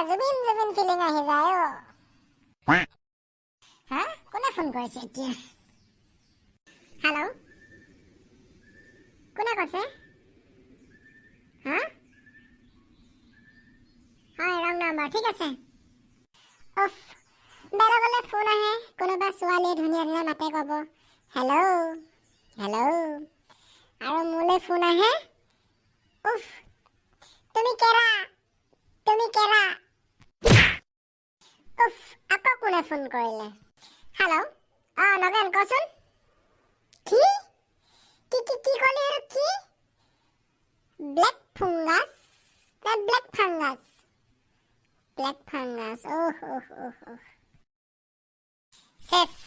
Zubeen Zubeen feeling আহি যায় অ হা কোনে ফোন কৰিছে এতিয়া হেল্ল' কোনে কৈছে হা হয় ৰং নাম্বাৰ ঠিক আছে উফ বেলেগলে ফোন আহে কোনোবা ছোৱালীয়ে ধুনীয়া ধুনীয়া মাতে ক'ব হেল্ল' হেল্ল' আৰু মোলৈ ফোন আহে উফ তুমি কেৰা উফ আকৌ কোনে ফোন কৰিলে হেল্ল' নগেন কচোন কি কি কি কি ক'লি আৰু কি ব্লেক ফাংগাছ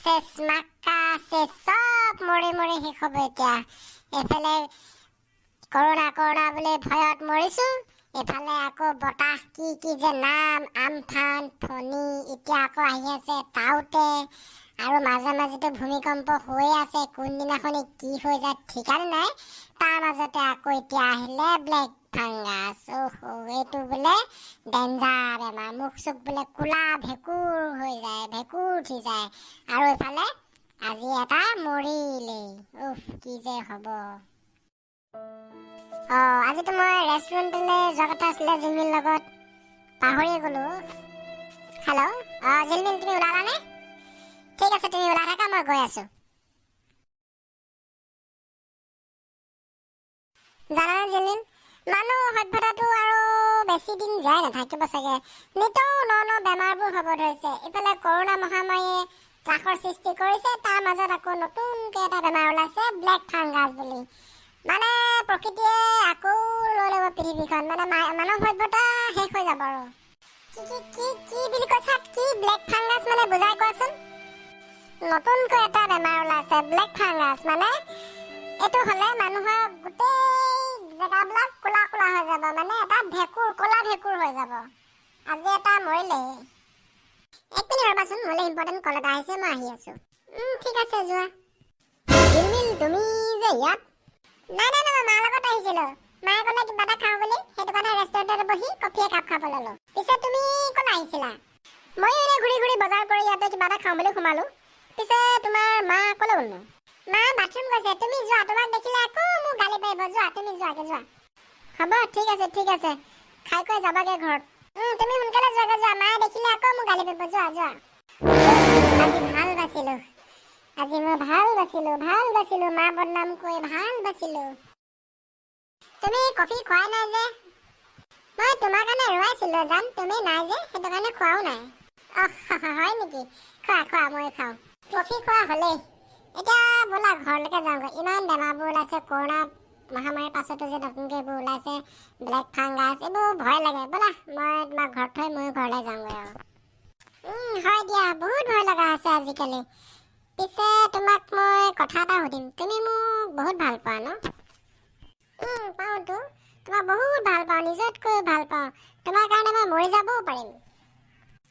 শেষ মাক্কা শেষ চব মৰি শেষ হ'ব এতিয়া এফালে কৰোণা বুলি ভয়ত মৰিছো এফালে আকৌ বতাহ কি যে নাম আমফান ফণী এতিয়া আকৌ আহি আছে তাওতে আৰু মাজে মাজেতো ভূমিকম্প হৈ আছে কোনদিনাখনি কি হৈ যায় ঠিকানা নাই তাৰ মাজতে আকৌ এতিয়া আহিলে ব্লেক ফাংগাছ এইটো বোলে ডেঞ্জাৰ বেমাৰ মুখ চুখ বোলে কোলা ভেঁকুৰ হৈ যায় ভেঁকুৰ উঠি যায় আৰু এইফালে আজি এটা মৰিলেই কি যে হ'ব আজিতো মই ৰেষ্টুৰেণ্টলৈ যোৱা কথা আছিলে জিলমিল লগত পাহৰিয়ে গ'লো হেল্ল' জিলমিল তুমি ওলালানে ঠিক আছে তুমি ওলাই থাকা মই গৈ আছো জানানে জিলমিল মানুহ সভ্যতাটো আৰু বেছি দিন যায় নাথাকিব চাগে নিতৌ ন বেমাৰবোৰ হ'ব ধৰিছে ইফালে কৰোণা মহামাৰীয়ে ত্ৰাসৰ সৃষ্টি কৰিছে তাৰ মাজত আকৌ নতুনকৈ এটা বেমাৰ ওলাইছে ব্লেক ফাংগাছ বুলি মানে প্ৰকৃতিয়ে আকৌ লৈ ল'ব পৃথিৱীখন মানে মানৱ সভ্যতা শেষ হৈ যাব আৰু কি বুলি কৈছা কি ব্লেক ফাংগাছ মানে বুজাই কোৱাচোন নতুনকৈ এটা বেমাৰ ওলাইছে ব্লেক ফাংগাছ মানে এইটো হ'লে মানুহৰ গোটেই জেগাবিলাক কোলা হৈ যাব মানে এটা কোলা ভেঁকুৰ হৈ যাব আজি এটা মৰিলে এক মিনিট ৰ'বাচোন মোলৈ ইম্পৰ্টেণ্ট কল এটা আহিছে মই আহি আছো ঠিক আছে যোৱা জিলমিল তুমি যে ইয়াত নাই মই মাৰ লগত আহিছিলো মায়ে ক'লে কিবা এটা খাওঁ বুলি সেইটো কাৰণে ৰেষ্টুৰেণ্টত বহি কফি একাপ খাব ল'লো পিছে তুমি ক'লৈ আহিছিলা মই এনে ঘূৰি বজাৰ কৰি ইয়াতে কিবা এটা খাওঁ বুলি সোমালো পিছে তোমাৰ মা ক'লৈ গ'লনো মা বাথৰুম গৈছে তুমি যোৱা তোমাক দেখিলে আকৌ মোক গালি পাৰিব যোৱা তুমি যোৱাগে যোৱা হ'ব ঠিক আছে খাই কৈ যাবাগে ঘৰত তুমি সোনকালে যোৱা মায়ে দেখিলে আকৌ মোক গালি পাৰিব যোৱা আজি মই ভাল বাচিলো মা বদনাম কৰি ভাল বাচিলো তুমি কফি খোৱাই নাই যে মই তোমাৰ কাৰণে ৰৈছিলো জান তুমি নাই যে সেইটো কাৰণে খোৱাও নাই হয় নেকি খোৱা মই খাওঁ কফি খোৱা হ'লেই এতিয়া ব'লা ঘৰলৈকে যাওঁগৈ ইমান বেমাৰবোৰ ওলাইছে কৰোণা মহামাৰীৰ পাছতো যে নতুনকৈ এইবোৰ ওলাইছে ব্লেক ফাংগাছ এইবোৰ ভয় লাগে ব'লা মই তোমাক ঘৰত থৈ ময়ো ঘৰলৈ যাওঁগৈ আৰু হয় দিয়া বহুত ভয় লগা হৈছে আজিকালি পিছে তোমাক মই কথা এটা সুধিম তুমি মোক বহুত ভাল পোৱা ন পাওঁতো তোমাক বহুত ভাল পাওঁ নিজতকৈ ভাল পাওঁ তোমাৰ কাৰণে মই মৰি যাবও পাৰিম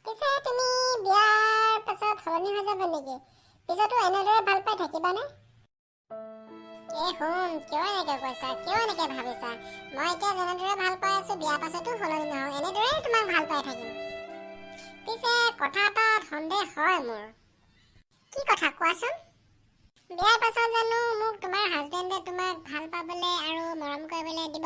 পিছে তুমি বিয়াৰ পাছত সলনি হৈ যাব নেকি পিছতো এনেদৰে ভাল পাই থাকিবানে শুন কিয় এনেকৈ কৈছা কিয় এনেকৈ ভাবিছা মই এতিয়া যেনেদৰে ভাল পাই আছো বিয়াৰ পাছতো সলনি নহওঁ এনেদৰে তোমাক ভাল পাই থাকিম পিছে কথা এটাত সন্দেহ হয় মোৰ কি কথা কোৱাচোন বিয়াৰ পাছত জানো মোক তোমাৰ হাজবেণ্ডে তোমাক ভাল পাবলৈ আৰু মৰম কৰিবলৈ দিব